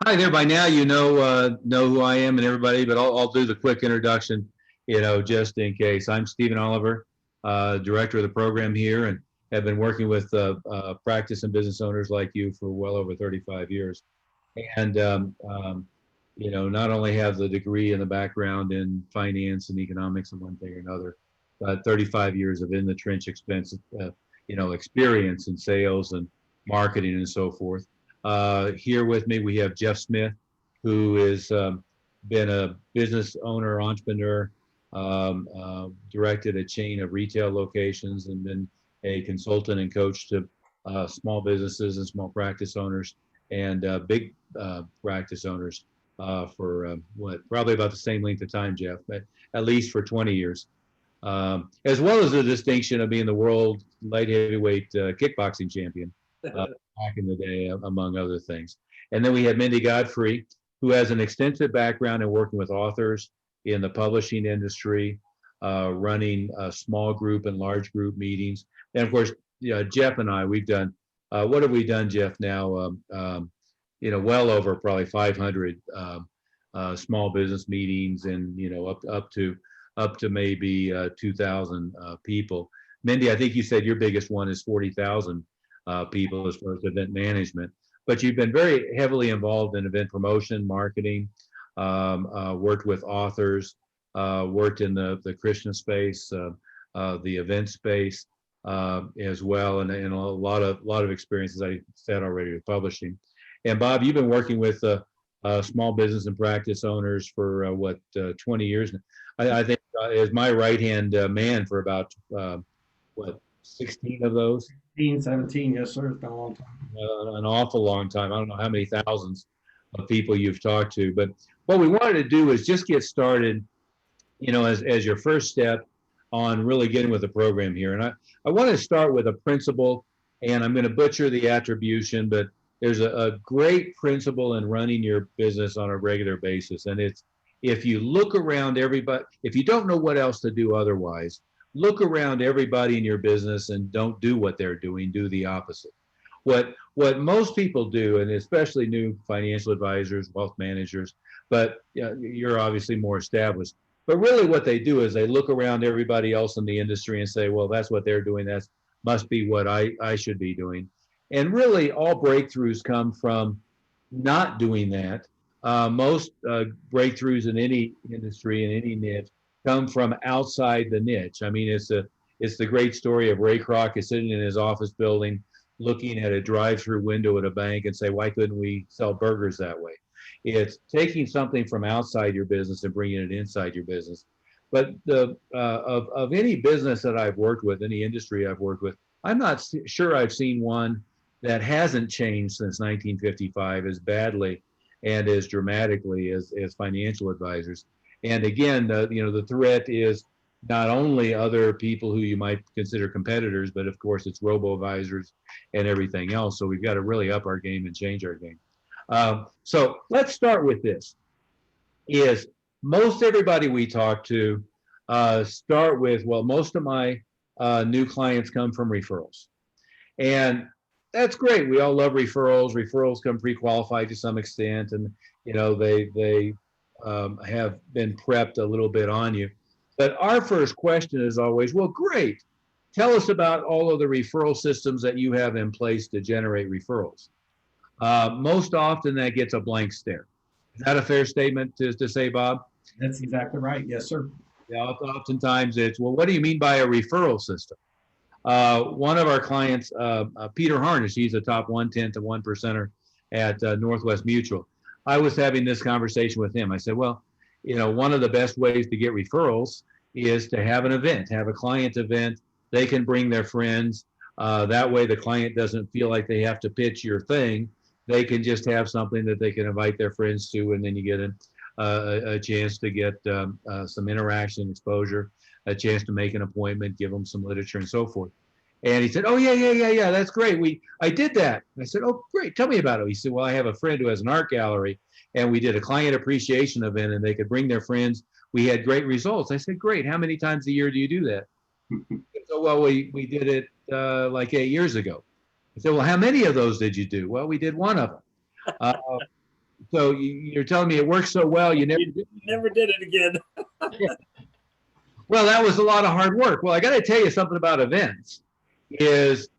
Hi there. By now, know who I am and everybody, but I'll do the quick introduction, just in case. I'm Stephen Oliver, director of the program here, and have been working with practice and business owners like you for well over 35 years. And not only have the degree and the background in finance and economics and one thing or another, but 35 years of in the trench experience in sales and marketing and so forth. Here with me, we have Jeff Smith, who has been a business owner, entrepreneur, directed a chain of retail locations, and been a consultant and coach to small businesses and small practice owners and big practice owners for probably about the same length of time, Jeff, but at least for 20 years. As well as the distinction of being the world light heavyweight kickboxing champion back in the day, among other things. And then we have Mindy Godfrey, who has an extensive background in working with authors in the publishing industry, running small group and large group meetings. And of course, Jeff and I, we've done, what have we done, Jeff, now? Well over probably 500 small business meetings and, up to maybe 2,000 people. Mindy, I think you said your biggest one is 40,000 people as far as event management. But you've been very heavily involved in event promotion, marketing, worked with authors, worked in the Christian space, the event space as well, and a lot of experiences I said already with publishing. And Bob, you've been working with small business and practice owners for 20 years now. I think is my right hand man for about 16 of those. 16, 17, yes, sir. It's been a long time. An awful long time. I don't know how many thousands of people you've talked to, but what we wanted to do is just get started, as your first step on really getting with the program here. And I want to start with a principle, and I'm going to butcher the attribution, but there's a great principle in running your business on a regular basis. And it's, if you look around everybody, if you don't know what else to do otherwise, look around everybody in your business and don't do what they're doing, do the opposite. What most people do, and especially new financial advisors, wealth managers, but you're obviously more established, but really what they do is they look around everybody else in the industry and say, well, that's what they're doing, that must be what I should be doing. And really all breakthroughs come from not doing that. Most breakthroughs in any industry, in any niche, come from outside the niche. I mean, it's the great story of Ray Kroc is sitting in his office building, looking at a drive-through window at a bank and say, why couldn't we sell burgers that way? It's taking something from outside your business and bringing it inside your business. But of any business that I've worked with, any industry I've worked with, I'm not sure I've seen one that hasn't changed since 1955 as badly and as dramatically as financial advisors. And again, the threat is not only other people who you might consider competitors, but of course it's robo-advisors and everything else. So we've got to really up our game and change our game. So let's start with this. Is most everybody we talk to start with, well, most of my new clients come from referrals. And that's great. We all love referrals. Referrals come pre-qualified to some extent, and they have been prepped a little bit on you. But our first question is always, well, great. Tell us about all of the referral systems that you have in place to generate referrals. Most often that gets a blank stare. Is that a fair statement to say, Bob? That's exactly right. Yes, sir. Yeah, oftentimes it's, well, what do you mean by a referral system? One of our clients, Peter Harnish, he's a top 1/10 to 1%er at Northwest Mutual. I was having this conversation with him. I said, well, one of the best ways to get referrals is to have an event, have a client event. They can bring their friends. That way the client doesn't feel like they have to pitch your thing. They can just have something that they can invite their friends to, and then you get a chance to get some interaction, exposure, a chance to make an appointment, give them some literature and so forth. And he said, oh, yeah, that's great. I did that. And I said, oh, great. Tell me about it. He said, well, I have a friend who has an art gallery, and we did a client appreciation event, and they could bring their friends. We had great results. I said, great. How many times a year do you do that? So, well, we did it like 8 years ago. I said, well, how many of those did you do? Well, we did one of them. So you're telling me it works so well, you never You did. never did it again. Well, that was a lot of hard work. Well, I got to tell you something about events. Is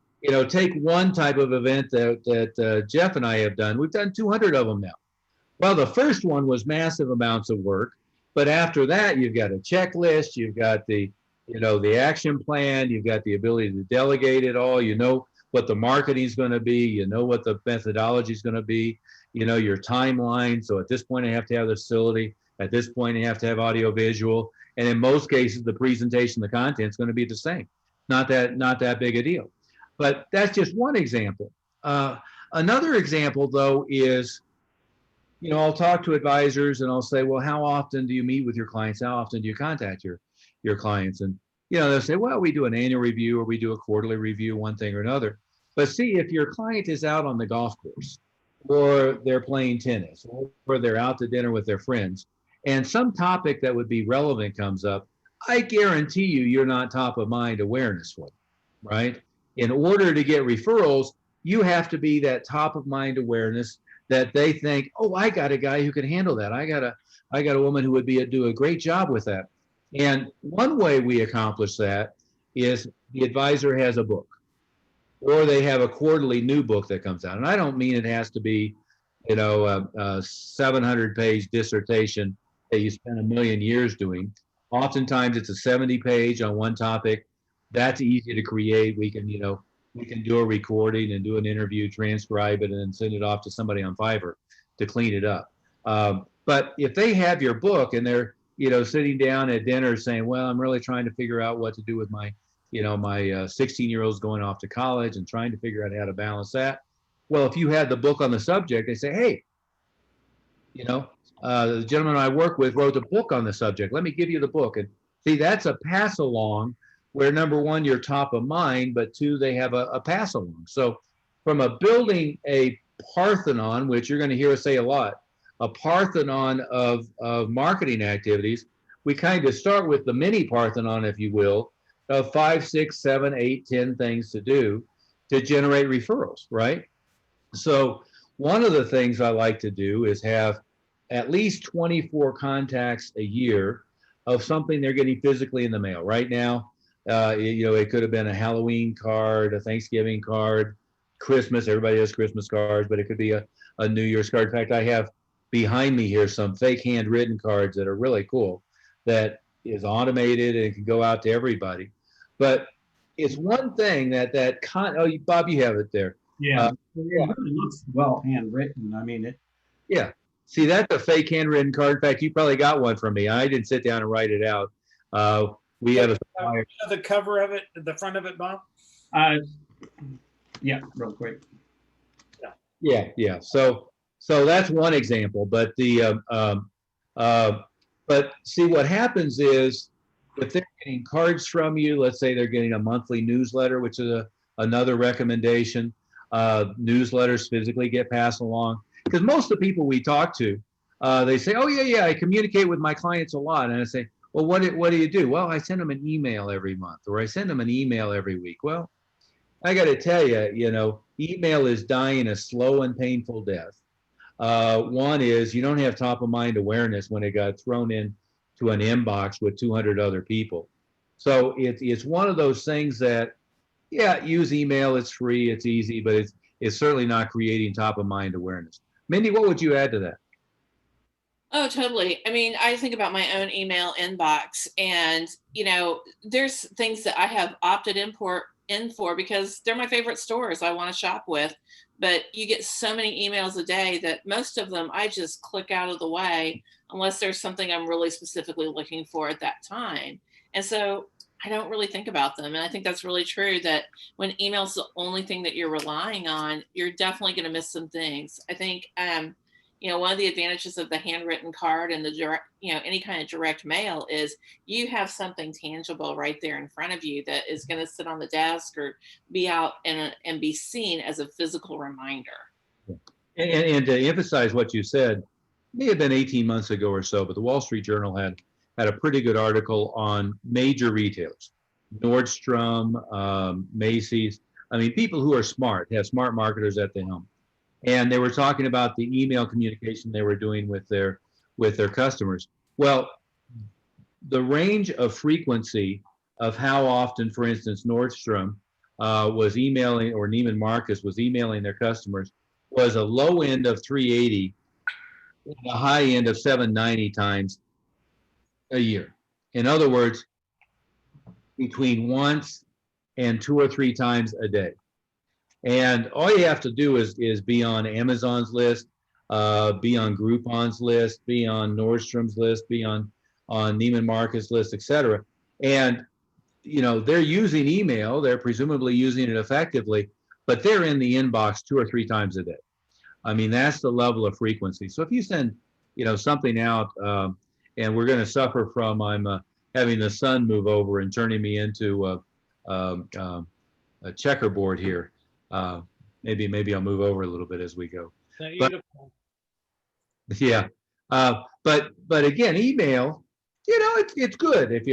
take one type of event that Jeff and I have done. We've done 200 of them now. Well, the first one was massive amounts of work, but after that, you've got a checklist, you've got the action plan, you've got the ability to delegate it all. You know what the marketing is going to be, you know what the methodology is going to be, your timeline. So at this point, I have to have the facility. At this point, I have to have audio visual, and in most cases, the presentation, the content is going to be the same. Not that big a deal. But that's just one example. Another example, though, is I'll talk to advisors and I'll say, well, how often do you meet with your clients? How often do you contact your clients? And they'll say, well, we do an annual review or we do a quarterly review, one thing or another. But see, if your client is out on the golf course or they're playing tennis or they're out to dinner with their friends and some topic that would be relevant comes up, I guarantee you're not top of mind awareness for them, right? In order to get referrals, you have to be that top of mind awareness that they think, oh, I got a guy who can handle that. I got a woman who would do a great job with that. And one way we accomplish that is the advisor has a book, or they have a quarterly new book that comes out. And I don't mean it has to be, a 700-page dissertation that you spend a million years doing. Oftentimes it's a 70-page on one topic. That's easy to create. We can do a recording and do an interview, transcribe it, and then send it off to somebody on Fiverr to clean it up. But if they have your book and they're, sitting down at dinner saying, well, I'm really trying to figure out what to do with my 16-year-olds going off to college and trying to figure out how to balance that. Well, if you had the book on the subject, they say, hey, the gentleman I work with wrote a book on the subject. Let me give you the book. And see, that's a pass along where number one, you're top of mind, but two, they have a pass along. So from building a Parthenon, which you're going to hear us say a lot, a Parthenon of marketing activities, we kind of start with the mini Parthenon, if you will, of 5, 6, 7, 8, 10 things to do to generate referrals, right? So one of the things I like to do is have at least 24 contacts a year of something they're getting physically in the mail. Right now, it could have been a Halloween card, a Thanksgiving card, Christmas. Everybody has Christmas cards, but it could be a New Year's card. In fact, I have behind me here some fake handwritten cards that are really cool that is automated and can go out to everybody. But it's one thing Bob, you have it there. Yeah, it really looks well handwritten. I mean, Yeah. See, that's a fake handwritten card. In fact, you probably got one from me. I didn't sit down and write it out. We have The cover of it, the front of it, Bob? Yeah, real quick. Yeah. So that's one example. But but see, what happens is if they're getting cards from you, let's say they're getting a monthly newsletter, which is another recommendation. Newsletters physically get passed along because most of the people we talk to, they say, "Oh yeah, I communicate with my clients a lot," and I say, "Well, what do you do?" "Well, I send them an email every month, or I send them an email every week." Well, I got to tell you, email is dying a slow and painful death. One is you don't have top of mind awareness when it got thrown in to an inbox with 200 other people. So it's one of those things that, yeah, use email. It's free. It's easy, but it's certainly not creating top of mind awareness. Mindy, what would you add to that? Oh, totally. I mean, I think about my own email inbox and, there's things that I have opted in for because they're my favorite stores I want to shop with. But you get so many emails a day that most of them I just click out of the way unless there's something I'm really specifically looking for at that time. And so I don't really think about them. And I think that's really true that when email's the only thing that you're relying on, you're definitely going to miss some things. I think, one of the advantages of the handwritten card and the direct, any kind of direct mail is you have something tangible right there in front of you that is going to sit on the desk or be out and be seen as a physical reminder. And to emphasize what you said, it may have been 18 months ago or so, but the Wall Street Journal had a pretty good article on major retailers, Nordstrom, Macy's. I mean, people who are smart, have smart marketers at the helm. and they were talking about the email communication they were doing with their customers. Well, the range of frequency of how often, for instance, Nordstrom was emailing, or Neiman Marcus was emailing their customers, was a low end of 380, a high end of 790 times a year. In other words, between once and 2 or 3 times a day. And all you have to do is be on Amazon's list, be on Groupon's list, be on Nordstrom's list, be on Neiman Marcus list, etc. And they're using email, they're presumably using it effectively, but they're in the inbox 2 or 3 times a day. I mean, that's the level of frequency. So if you send, something out, and we're going to suffer from, I'm having the sun move over and turning me into a checkerboard here. Maybe I'll move over a little bit as we go. But, yeah, but again, email, it's good if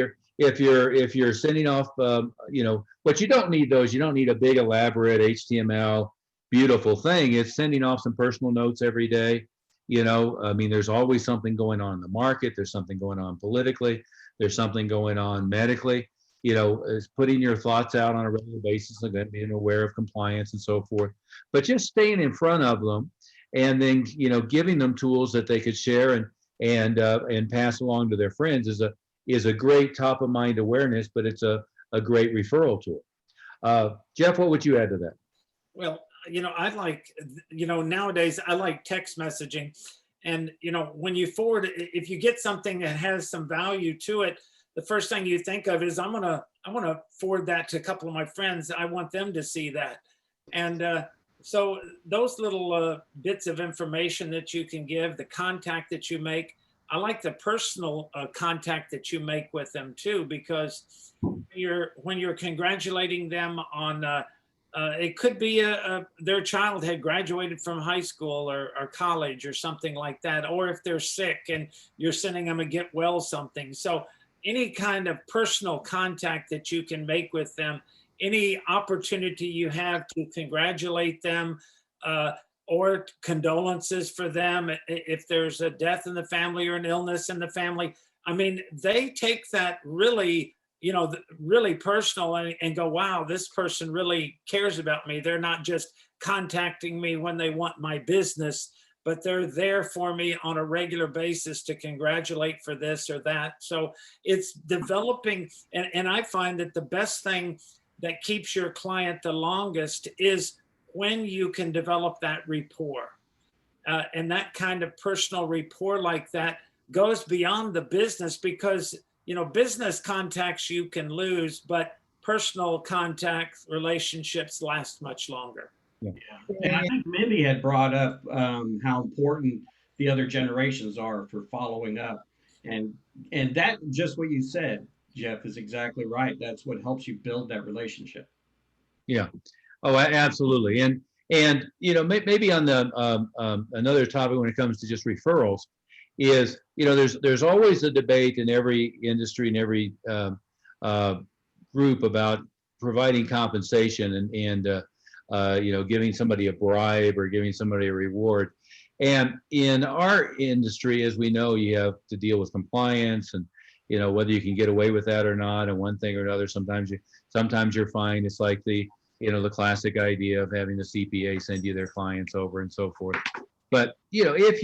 you're sending off, but you don't need those. You don't need a big elaborate HTML beautiful thing. It's sending off some personal notes every day. I mean, there's always something going on in the market. There's something going on politically. There's something going on medically. Is putting your thoughts out on a regular basis and being aware of compliance and so forth. But just staying in front of them, and then giving them tools that they could share and pass along to their friends is a great top of mind awareness. But it's a great referral tool. Jeff, what would you add to that? Well, I like, nowadays I like text messaging, and when you forward, if you get something that has some value to it, the first thing you think of is I want to forward that to a couple of my friends. I want them to see that. And so those little bits of information that you can give, the contact that you make, I like the personal contact that you make with them too, because when you're congratulating them on, it could be their child had graduated from high school or college or something like that, or if they're sick and you're sending them a get well something. So any kind of personal contact that you can make with them, any opportunity you have to congratulate them, or condolences for them if there's a death in the family or an illness in the family. I mean, they take that really, really personal and go, wow, this person really cares about me. They're not just contacting me when they want my business, but they're there for me on a regular basis to congratulate for this or that. So it's developing, and I find that the best thing that keeps your client the longest is when you can develop that rapport. And that kind of personal rapport like that goes beyond the business, because business contacts you can lose, but personal contact relationships last much longer. Yeah. And I think Mindy had brought up how important the other generations are for following up. And that, just what you said, Jeff, is exactly right. That's what helps you build that relationship. Yeah. Oh, absolutely. And maybe on the another topic when it comes to just referrals is, there's always a debate in every industry and every group about providing compensation and giving somebody a bribe or giving somebody a reward. And in our industry, as we know, you have to deal with compliance and, whether you can get away with that or not, and one thing or another. Sometimes you're fine. It's like the classic idea of having the CPA send you their clients over and so forth. But, if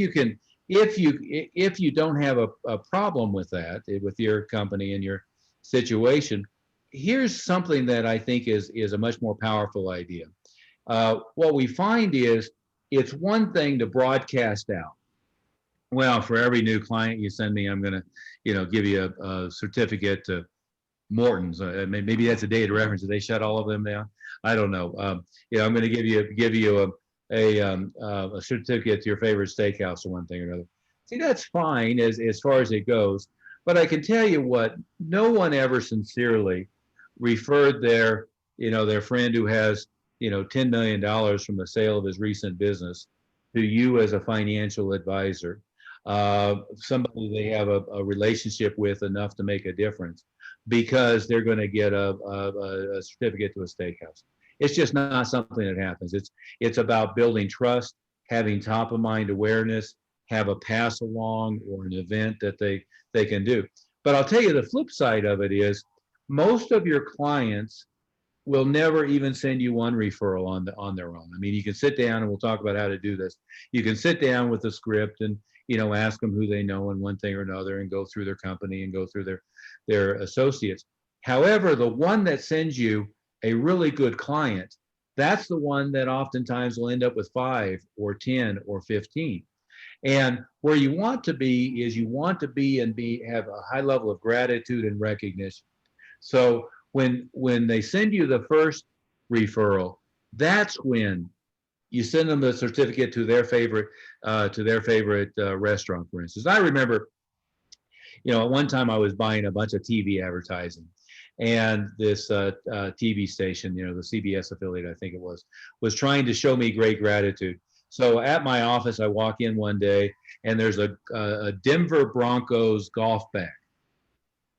you don't have a problem with that, with your company and your situation, here's something that I think is a much more powerful idea. What we find is it's one thing to broadcast out. Well, for every new client you send me, I'm going to, give you a certificate to Morton's. Maybe that's a dated reference. Did they shut all of them down? I don't know. I'm going to give you a certificate to your favorite steakhouse or one thing or another. See, that's fine as far as it goes. But I can tell you what, no one ever sincerely referred their friend who has, $10 million from the sale of his recent business to you as a financial advisor, somebody they have a relationship with enough to make a difference, because they're going to get a certificate to a steakhouse. It's just not something that happens. It's about building trust. having top of mind awareness, have a pass along or an event that they can do. But I'll tell you the flip side of it is most of your clients will never even send you one referral on their own. I mean, you can sit down and we'll talk about how to do this. You can sit down with a script and ask them who they know in one thing or another and go through their company and go through their associates. However, the one that sends you a really good client, that's the one that oftentimes will end up with 5 or 10 or 15. And where you want to be is you want to be and have a high level of gratitude and recognition. So when they send you the first referral, that's when you send them the certificate to their favorite restaurant, for instance. I remember, at one time I was buying a bunch of TV advertising, and this TV station, the CBS affiliate, I think it was trying to show me great gratitude. So at my office, I walk in one day, and there's a Denver Broncos golf bag.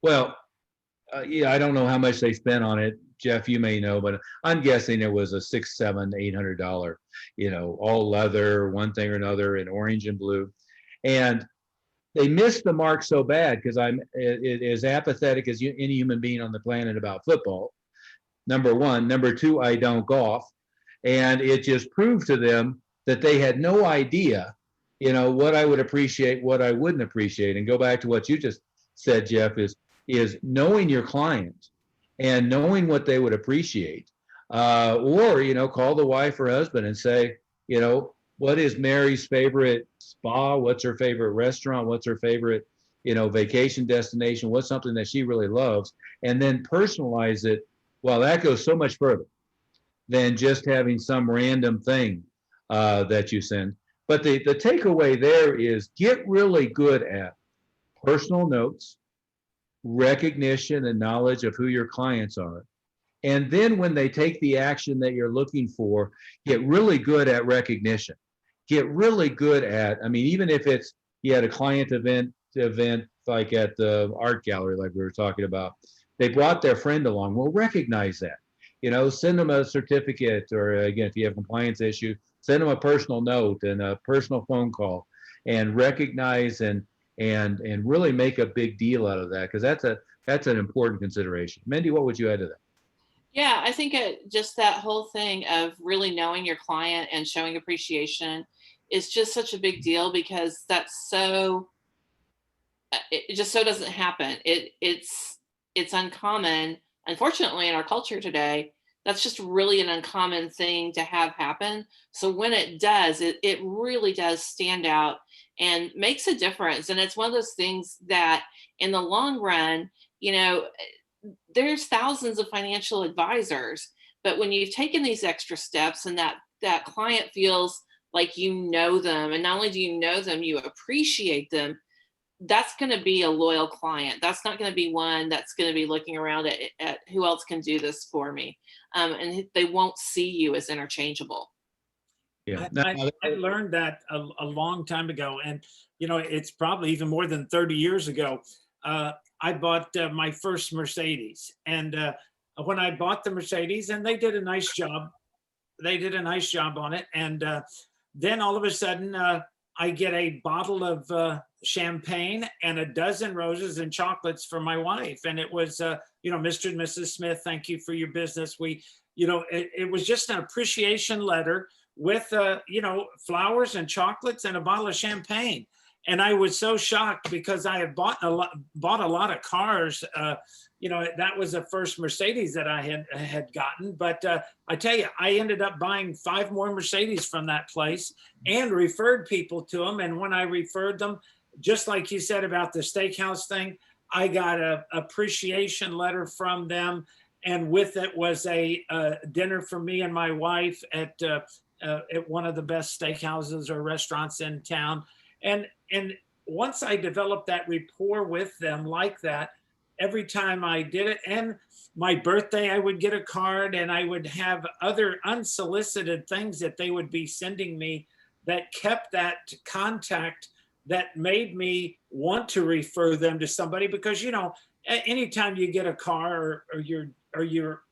Well, yeah, I don't know how much they spent on it. Jeff, you may know, but I'm guessing it was a $600, $700, $800, all leather, one thing or another, in orange and blue. And they missed the mark so bad because I'm as apathetic as any human being on the planet about football. Number one. Number two, I don't golf. And it just proved to them that they had no idea, what I would appreciate, what I wouldn't appreciate. And go back to what you just said, Jeff, is knowing your client and knowing what they would appreciate, or call the wife or husband and say, what is Mary's favorite spa? What's her favorite restaurant? What's her favorite, vacation destination? What's something that she really loves? And then personalize it. Well, that goes so much further than just having some random thing that you send. But the takeaway there is get really good at personal notes, recognition and knowledge of who your clients are. And then when they take the action that you're looking for, get really good at recognition. Get really good at, even if it's, you had a client event like at the art gallery, like we were talking about, they brought their friend along. Well, recognize that, send them a certificate, or again, if you have compliance issue, send them a personal note and a personal phone call, and recognize and really make a big deal out of that, because that's an important consideration. Mindy, what would you add to that? Yeah, I think just that whole thing of really knowing your client and showing appreciation is just such a big deal, because that's it just so doesn't happen. It's uncommon, unfortunately, in our culture today. That's just really an uncommon thing to have happen. So when it does, it really does stand out and makes a difference. And it's one of those things that in the long run, there's thousands of financial advisors, but when you've taken these extra steps and that client feels like them, and not only do you know them, you appreciate them, that's going to be a loyal client. That's not going to be one that's going to be looking around at who else can do this for me. And they won't see you as interchangeable. Yeah, I learned that a long time ago, and it's probably even more than 30 years ago. I bought my first Mercedes, and when I bought the Mercedes, and they did a nice job on it, and then all of a sudden I get a bottle of champagne and a dozen roses and chocolates for my wife, and it was Mr. and Mrs. Smith, thank you for your business. It was just an appreciation letter with flowers and chocolates and a bottle of champagne. And I was so shocked because I had bought a lot of cars. That was the first Mercedes that I had gotten. But I tell you, I ended up buying 5 more Mercedes from that place and referred people to them. And when I referred them, just like you said about the steakhouse thing, I got an appreciation letter from them. And with it was a dinner for me and my wife at one of the best steakhouses or restaurants in town. And once I developed that rapport with them like that, every time I did it, and my birthday, I would get a card, and I would have other unsolicited things that they would be sending me that kept that contact, that made me want to refer them to somebody. Because, anytime you get a car or you're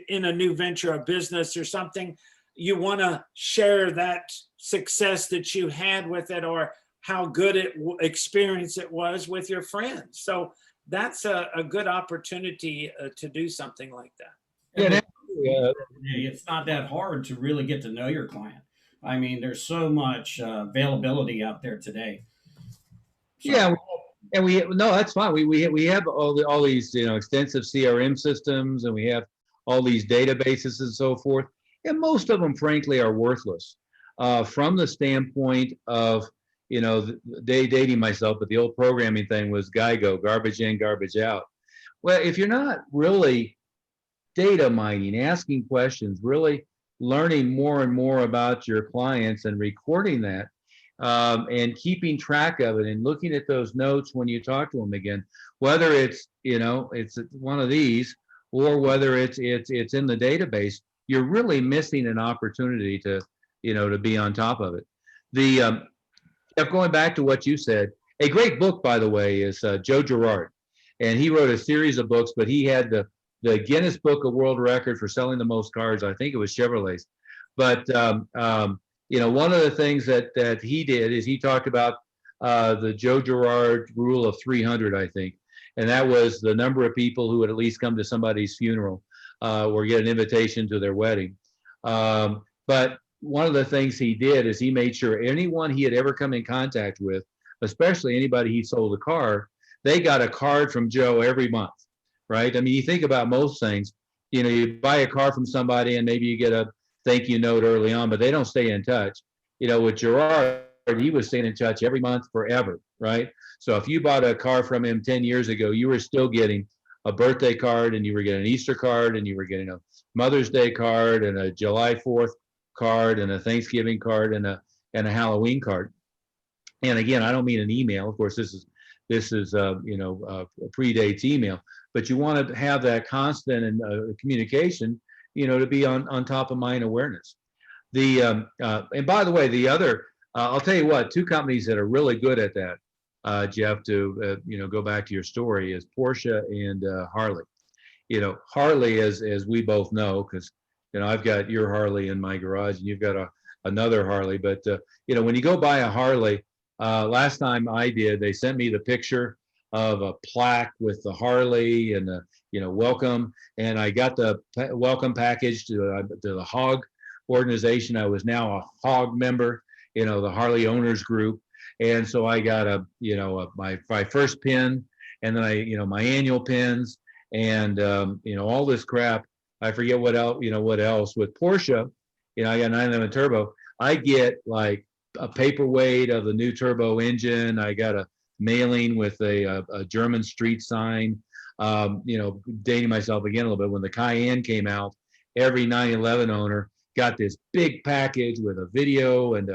in a new venture, a business or something, you want to share that success that you had with it, or how good experience it was with your friends. So that's a good opportunity to do something like that. Yeah, And yeah. it's not that hard to really get to know your client. I mean, there's so much availability out there today. So, Yeah, and we no, that's fine. We have all these extensive CRM systems, and we have all these databases and so forth. And most of them, frankly, are worthless from the standpoint of dating myself, but the old programming thing was GIGO, garbage in, garbage out. Well, if you're not really data mining, asking questions, really learning more and more about your clients and recording that, and keeping track of it and looking at those notes when you talk to them again, whether it's it's one of these or whether it's in the database, you're really missing an opportunity to to be on top of it. The going back to what you said, a great book, by the way, is Joe Girard, and he wrote a series of books, but he had the Guinness Book of World Record for selling the most cars. I think it was Chevrolets, but one of the things that he did is he talked about the Joe Girard rule of 300, I think, and that was the number of people who would at least come to somebody's funeral or get an invitation to their wedding. But one of the things he did is he made sure anyone he had ever come in contact with, especially anybody he sold a car, they got a card from Joe every month, right? I mean, you think about most things, you buy a car from somebody and maybe you get a thank you note early on, but they don't stay in touch. With Gerard, he was staying in touch every month forever, right? So if you bought a car from him 10 years ago, you were still getting a birthday card, and you were getting an Easter card, and you were getting a Mother's Day card, and a July 4th card, and a Thanksgiving card, and a Halloween card. And again, I don't mean an email. Of course, this is predates email, but you want to have that constant and communication, to be on top of mind awareness. And by the way, the other, I'll tell you what, two companies that are really good at that, Jeff, to go back to your story, is Porsche and Harley. Harley, as we both know, because I've got your Harley in my garage, and you've got another Harley. But when you go buy a Harley, last time I did, they sent me the picture of a plaque with the Harley and the welcome, and I got the welcome package to the Hog organization. I was now a Hog member, the Harley Owners Group, and so I got my first pin, and then my annual pins, and all this crap. I forget what else with Porsche. I got 911 turbo. I get like a paperweight of the new turbo engine. I got a mailing with a German street sign. Dating myself again a little bit, when the Cayenne came out, every 911 owner got this big package with a video and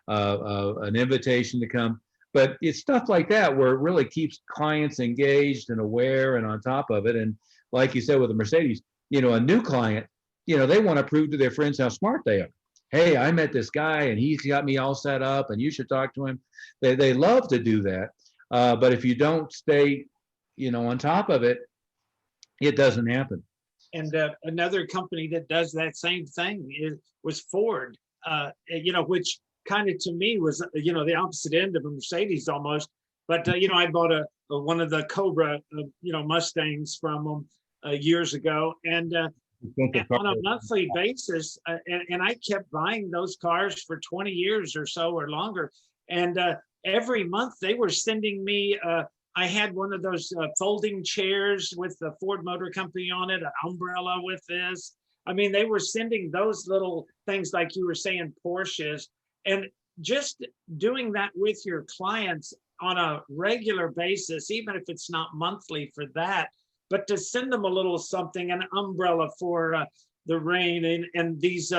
an invitation to come. But it's stuff like that where it really keeps clients engaged and aware and on top of it. And like you said with the Mercedes, a new client, they want to prove to their friends how smart they are. Hey, I met this guy and he's got me all set up, and you should talk to him. They love to do that. But if you don't stay, on top of it, it doesn't happen. And another company that does that same thing was Ford, which kind of to me was, the opposite end of a Mercedes almost. But, I bought one of the Cobra, Mustangs from them years ago. And on a monthly basis, and I kept buying those cars for 20 years or so or longer. And every month they were sending me, I had one of those folding chairs with the Ford Motor Company on it, an umbrella with this. I mean, they were sending those little things like you were saying, Porsches, and just doing that with your clients on a regular basis, even if it's not monthly for that, but to send them a little something, an umbrella for the rain, and these,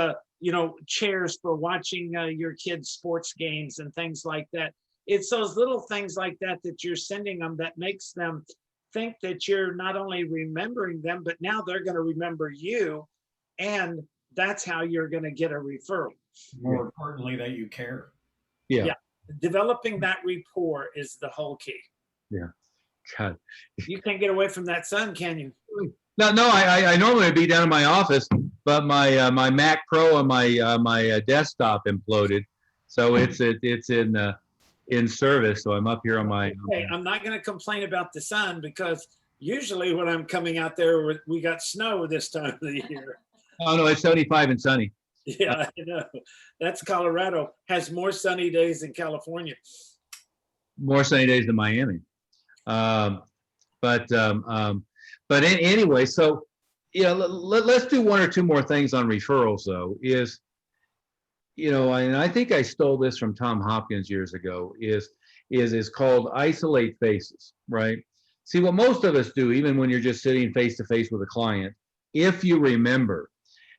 chairs for watching your kids' sports games and things like that. It's those little things like that that you're sending them that makes them think that you're not only remembering them, but now they're going to remember you. And that's how you're going to get a referral. More importantly, that you care. Yeah. Developing that rapport is the whole key. Yeah. God. You can't get away from that sun, can you? No, I normally would be down in my office, but my Mac Pro and my desktop imploded, so it's in service. So I'm up here on my. Okay, I'm not going to complain about the sun because usually when I'm coming out there, we got snow this time of the year. Oh no, it's 75 and sunny. Yeah, I know. That's Colorado. Has more sunny days than California. More sunny days than Miami. Anyway, so let's do one or two more things on referrals though. And I think I stole this from Tom Hopkins years ago, is called isolate faces, right? See, what most of us do, even when you're just sitting face to face with a client, if you remember,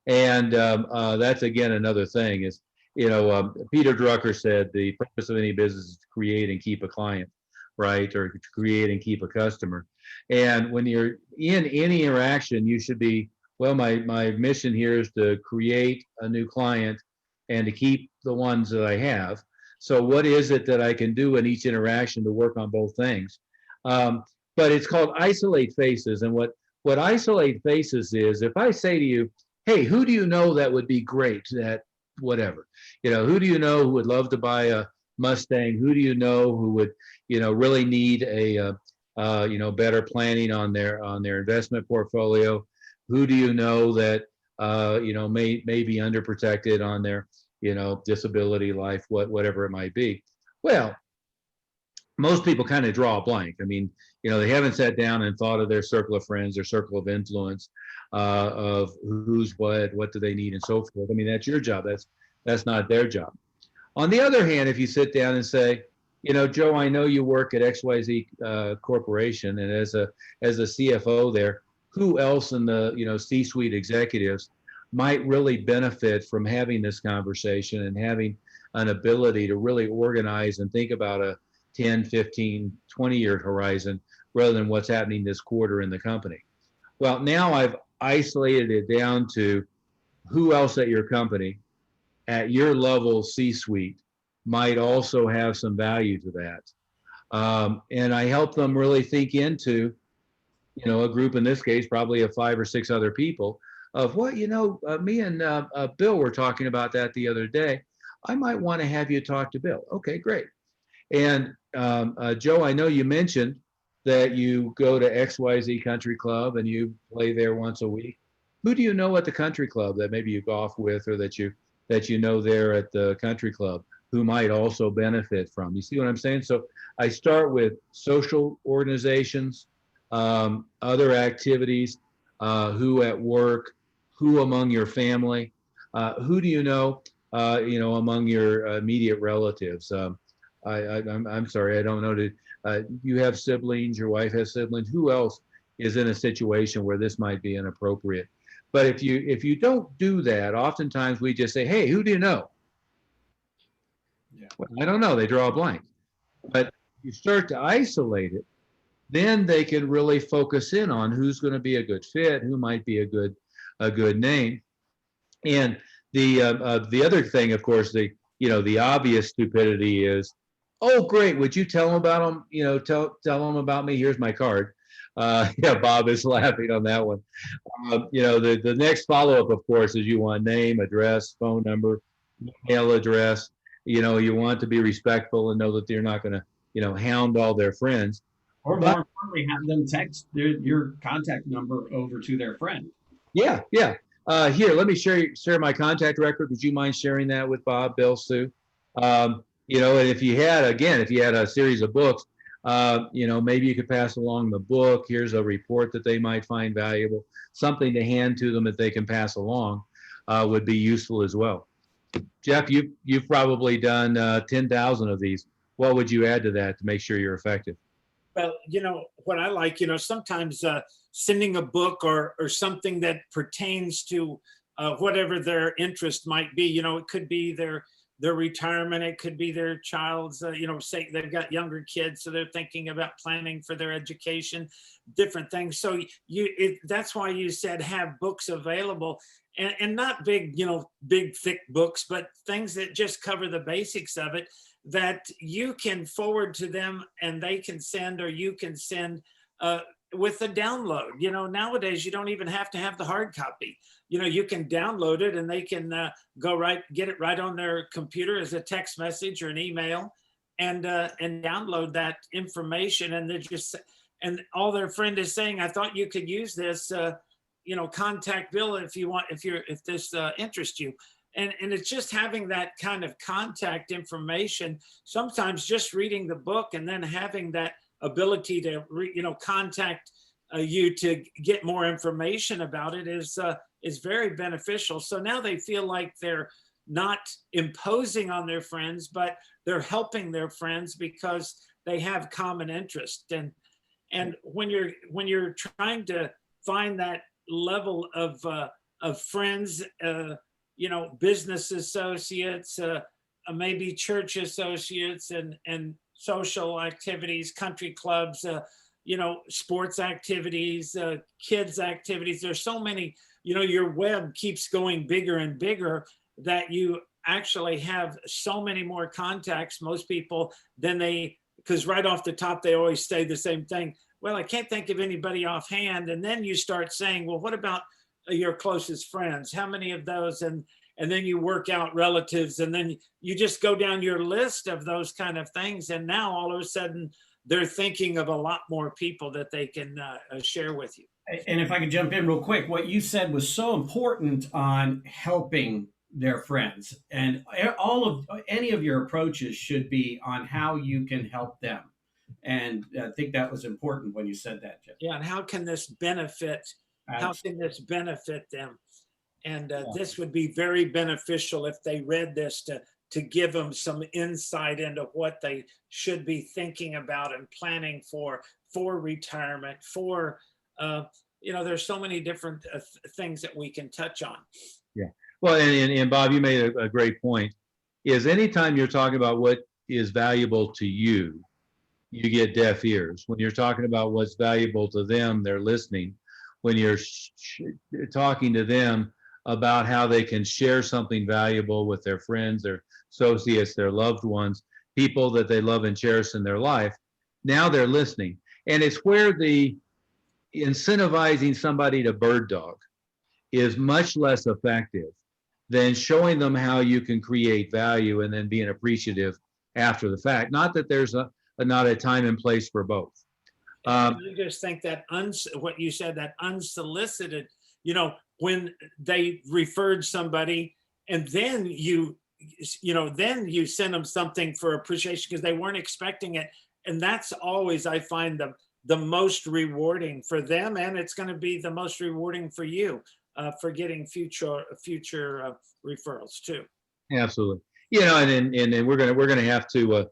and that's again another thing is, Peter Drucker said the purpose of any business is to create and keep a client, right? Or to create and keep a customer. And when you're in any interaction, you should be, well, my mission here is to create a new client and to keep the ones that I have. So what is it that I can do in each interaction to work on both things? But it's called isolate faces. And what isolate faces is, if I say to you, hey, who do you know that would be great at whatever? Who do you know who would love to buy a Mustang? Who do you know who would, really need a, better planning on their investment portfolio? Who do you know that, may be underprotected on their, disability, life, whatever it might be? Well, most people kind of draw a blank. I mean, they haven't sat down and thought of their circle of friends, their circle of influence, of who's what do they need, and so forth. I mean, that's your job. That's not their job. On the other hand, if you sit down and say, Joe, I know you work at XYZ Corporation, and as a CFO there, who else in the C-suite executives might really benefit from having this conversation and having an ability to really organize and think about a 10, 15, 20-year horizon rather than what's happening this quarter in the company? Well, now I've isolated it down to who else at your company at your level C-suite might also have some value to that. And I help them really think into, a group, in this case, probably of 5 or 6 other people, of what, me and Bill were talking about that the other day. I might want to have you talk to Bill. Okay, great. And Joe, I know you mentioned that you go to XYZ Country Club and you play there once a week. Who do you know at the country club that maybe you golf with, or that you know there at the country club, who might also benefit from? You see what I'm saying? So I start with social organizations, other activities, who at work, who among your family, who do you know, among your immediate relatives. I'm sorry, I don't know. You have siblings, your wife has siblings. Who else is in a situation where this might be inappropriate? But if you don't do that, oftentimes we just say, hey, who do you know? Yeah. Well, I don't know. They draw a blank. But you start to isolate it, then they can really focus in on who's going to be a good fit, who might be a good name. And the other thing, of course, the obvious stupidity is, oh, great, would you tell them about them? Tell them about me. Here's my card. Yeah, Bob is laughing on that one. The next follow-up, of course, is you want name, address, phone number, email address. You want to be respectful and know that they're not going to, hound all their friends. Or more importantly, have them text your contact number over to their friend. Yeah. Here, let me share my contact record. Would you mind sharing that with Bob, Bill, Sue? And if you had a series of books, maybe you could pass along the book. Here's a report that they might find valuable. Something to hand to them that they can pass along would be useful as well. Jeff, you've probably done 10,000 of these. What would you add to that to make sure you're effective? Well, what I like, sometimes sending a book or something that pertains to whatever their interest might be. It could be their retirement. It could be their child's, say they've got younger kids, so they're thinking about planning for their education, different things. So that's why you said have books available, and not big, big thick books, but things that just cover the basics of it, that you can forward to them and they can send, or you can send with the download. Nowadays you don't even have to have the hard copy. You can download it and they can get it right on their computer as a text message or an email, and download that information. And and all their friend is saying, I thought you could use this, contact Bill if this interests you. And it's just having that kind of contact information. Sometimes just reading the book and then having that ability to contact you to get more information about it is very beneficial. So now they feel like they're not imposing on their friends, but they're helping their friends because they have common interest. And when you're trying to find that level of friends, business associates, maybe church associates, and social activities, country clubs, sports activities, kids activities. There's so many, your web keeps going bigger and bigger, that you actually have so many more contacts, most people, because right off the top, they always say the same thing. Well, I can't think of anybody offhand. And then you start saying, well, what about your closest friends? How many of those? And then you work out relatives, and then you just go down your list of those kind of things. And now all of a sudden they're thinking of a lot more people that they can share with you. And if I could jump in real quick, what you said was so important on helping their friends, and any of your approaches should be on how you can help them. And I think that was important when you said that, Jeff. Yeah, and how can this benefit? How can this benefit them? And this would be very beneficial if they read this to give them some insight into what they should be thinking about and planning for retirement. There's so many different things that we can touch on. Yeah. Well, and Bob, you made a great point. Is anytime you're talking about what is valuable to you, you get deaf ears. When you're talking about what's valuable to them, they're listening. When you're talking to them about how they can share something valuable with their friends, their associates, their loved ones, people that they love and cherish in their life, now they're listening. And it's where the incentivizing somebody to bird dog is much less effective than showing them how you can create value and then being appreciative after the fact. Not that there's not a time and place for both. I just think that what you said, that unsolicited, when they referred somebody, and then you send them something for appreciation because they weren't expecting it. And that's always, I find, the most rewarding for them, and it's going to be the most rewarding for you for getting future referrals too. Absolutely. And we're gonna have to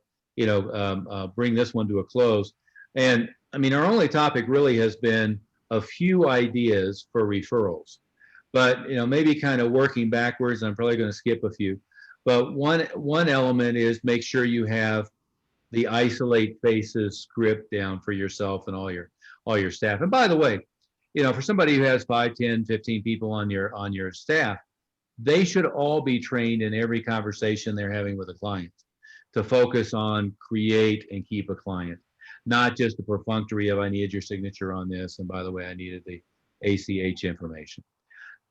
bring this one to a close. And I mean, our only topic really has been a few ideas for referrals, but maybe kind of working backwards. I'm probably going to skip a few, but one element is make sure you have the isolate faces script down for yourself and all your staff. And by the way, for somebody who has 5, 10, 15 people on your staff, they should all be trained in every conversation they're having with a client to focus on create and keep a client, not just the perfunctory of I need your signature on this, and by the way, I needed the ACH information.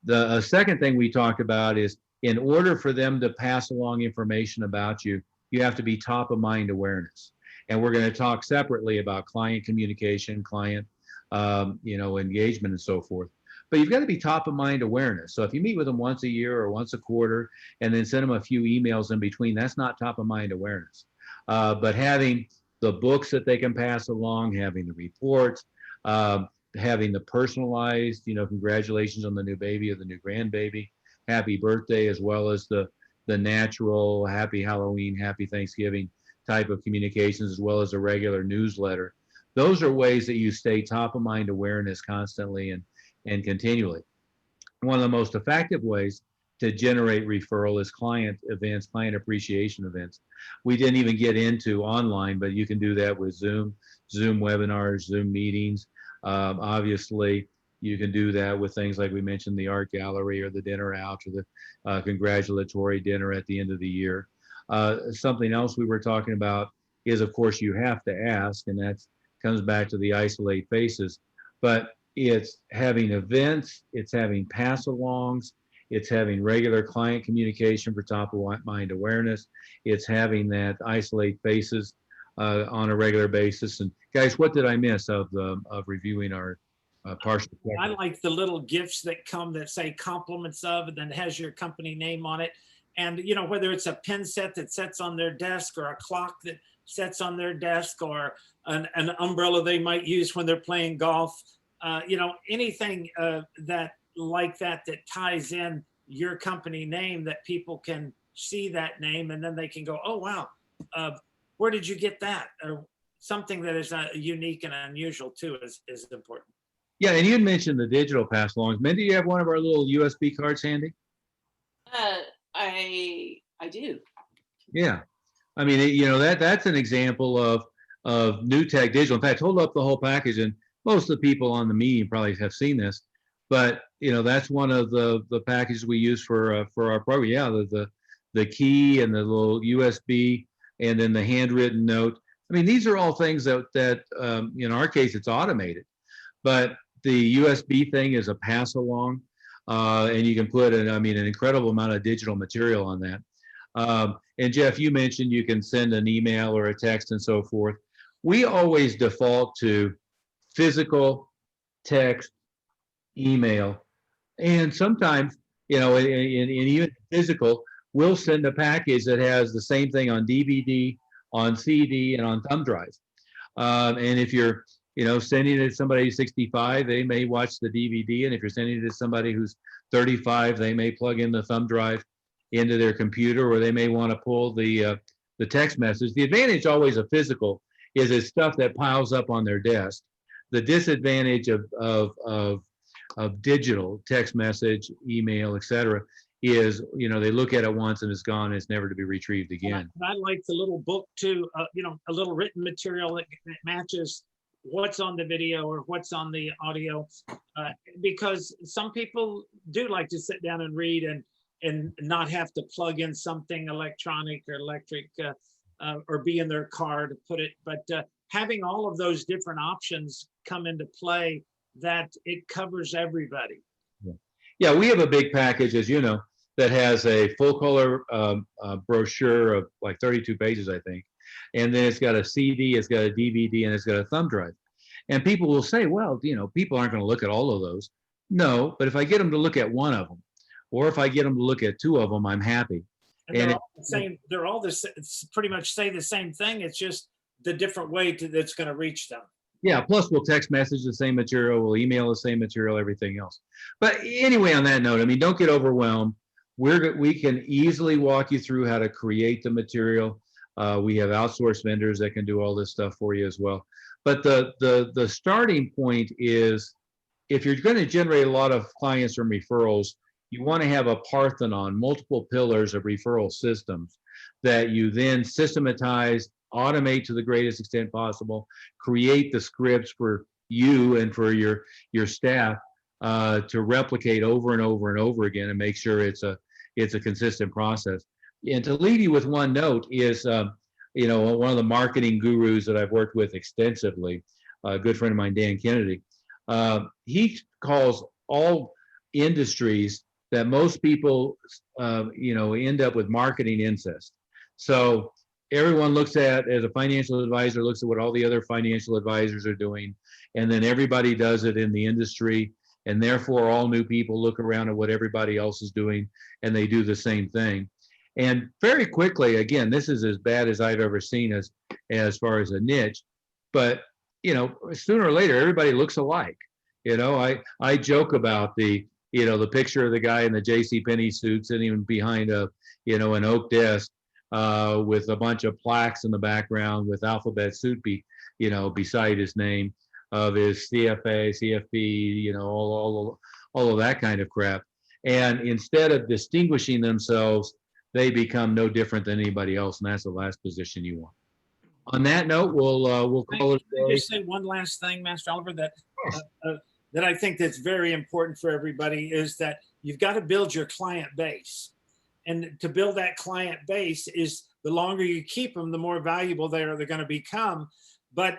The second thing we talked about is, in order for them to pass along information about you, you have to be top of mind awareness. And we're going to talk separately about client communication, client engagement, and so forth. But you've got to be top of mind awareness. So if you meet with them once a year or once a quarter and then send them a few emails in between, that's not top of mind awareness. But having the books that they can pass along, having the reports, having the personalized, congratulations on the new baby or the new grandbaby, happy birthday, as well as the natural happy Halloween, happy Thanksgiving type of communications, as well as a regular newsletter. Those are ways that you stay top of mind awareness constantly and continually. One of the most effective ways to generate referral is client events, client appreciation events. We didn't even get into online, but you can do that with Zoom webinars, Zoom meetings. Obviously, you can do that with things like we mentioned, the art gallery or the dinner out or the congratulatory dinner at the end of the year. Something else we were talking about is, of course, you have to ask, and that comes back to the isolate faces. but it's having events, it's having pass-alongs, it's having regular client communication for top of mind awareness, it's having that isolate faces on a regular basis. And guys, what did I miss of reviewing our partial? I like the little gifts that come that say compliments of, and then has your company name on it. And, you know, whether it's a pin set that sits on their desk, or a clock that sits on their desk, or an umbrella they might use when they're playing golf, you know, anything that like that ties in your company name, that people can see that name and then they can go, oh, wow, where did you get that? Or something that is unique and unusual too is important. Yeah, and you had mentioned the digital pass-alongs. Mindy, do you have one of our little USB cards handy? I do. Yeah, I mean, you know, that's an example of new tech digital. In fact, hold up the whole package, and most of the people on the meeting probably have seen this. But you know, that's one of the packages we use for our program. Yeah, the key and the little USB, and then the handwritten note. I mean, these are all things that in our case it's automated, but the USB thing is a pass along, and you can put an incredible amount of digital material on that. And Jeff, you mentioned you can send an email or a text and so forth. We always default to physical, text, email, and sometimes, you know, in even physical, we'll send a package that has the same thing on DVD, on CD, and on thumb drive. And if you're, you know, sending it to somebody who's 65, they may watch the DVD, and if you're sending it to somebody who's 35, they may plug in the thumb drive into their computer, or they may want to pull the text message. The advantage always of physical is it's stuff that piles up on their desk. The disadvantage of digital text message, email, etc., is, you know, they look at it once and it's gone. It's never to be retrieved again. And I like the little book too. You know, a little written material that matches what's on the video or what's on the audio, because some people do like to sit down and read and not have to plug in something electronic or electric, or be in their car to put it. But having all of those different options come into play, that it covers everybody. Yeah, we have a big package, as you know, that has a full color brochure of like 32 pages, I think. And then it's got a CD, it's got a DVD, and it's got a thumb drive. And people will say, well, you know, people aren't going to look at all of those. No, but if I get them to look at one of them, or if I get them to look at two of them, I'm happy. And they're all the same. They're all pretty much say the same thing. It's just the different way that's going to reach them. Yeah, plus we'll text message the same material, we'll email the same material, everything else. But anyway, on that note, I mean, don't get overwhelmed. We can easily walk you through how to create the material. We have outsourced vendors that can do all this stuff for you as well. But the starting point is, if you're going to generate a lot of clients from referrals, you want to have a Parthenon, multiple pillars of referral systems that you then systematize, automate to the greatest extent possible, create the scripts for you and for your staff to replicate over and over and over again, and make sure it's a consistent process. And to leave you with one note is, you know, one of the marketing gurus that I've worked with extensively, a good friend of mine, Dan Kennedy, he calls all industries that most people, you know, end up with marketing incest. So everyone looks at, as a financial advisor, looks at what all the other financial advisors are doing, and then everybody does it in the industry, and therefore all new people look around at what everybody else is doing, and they do the same thing. And very quickly, again, this is as bad as I've ever seen as far as a niche, but you know, sooner or later, everybody looks alike. You know, I joke about the picture of the guy in the JCPenney suit sitting behind an oak desk, with a bunch of plaques in the background with alphabet soup beside his name, of his CFA, CFP, all of that kind of crap. And instead of distinguishing themselves, they become no different than anybody else, and that's the last position you want. On that note, we'll call it a day. Just say one last thing, Master Oliver, that I think that's very important for everybody, is that you've got to build your client base. And to build that client base is, the longer you keep them, the more valuable they're going to become. But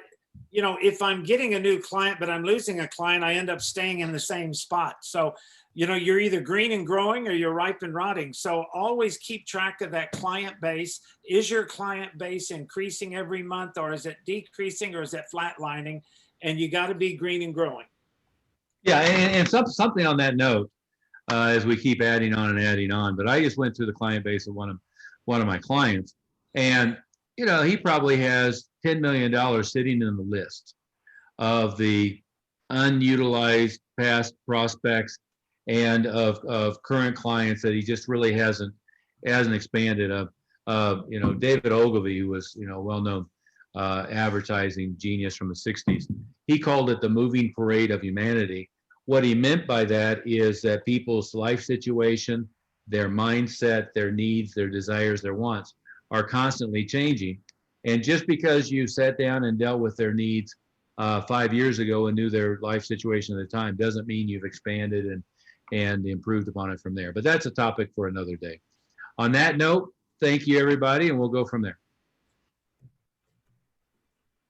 you know, if I'm getting a new client, but I'm losing a client, I end up staying in the same spot. So, you know, you're either green and growing or you're ripe and rotting. So always keep track of that client base. Is your client base increasing every month, or is it decreasing, or is it flatlining? And you got to be green and growing. Yeah, and something on that note, as we keep adding on and adding on, but I just went through the client base of one of my clients, and you know, he probably has $10 million sitting in the list of the unutilized past prospects and of current clients that he just really hasn't expanded. You know, David Ogilvy, who was, you know, well-known advertising genius from the 60s, he called it the moving parade of humanity. What he meant by that is that people's life situation, their mindset, their needs, their desires, their wants are constantly changing. And just because you sat down and dealt with their needs 5 years ago and knew their life situation at the time doesn't mean you've expanded and improved upon it from there. But that's a topic for another day. On that note, thank you, everybody, and we'll go from there.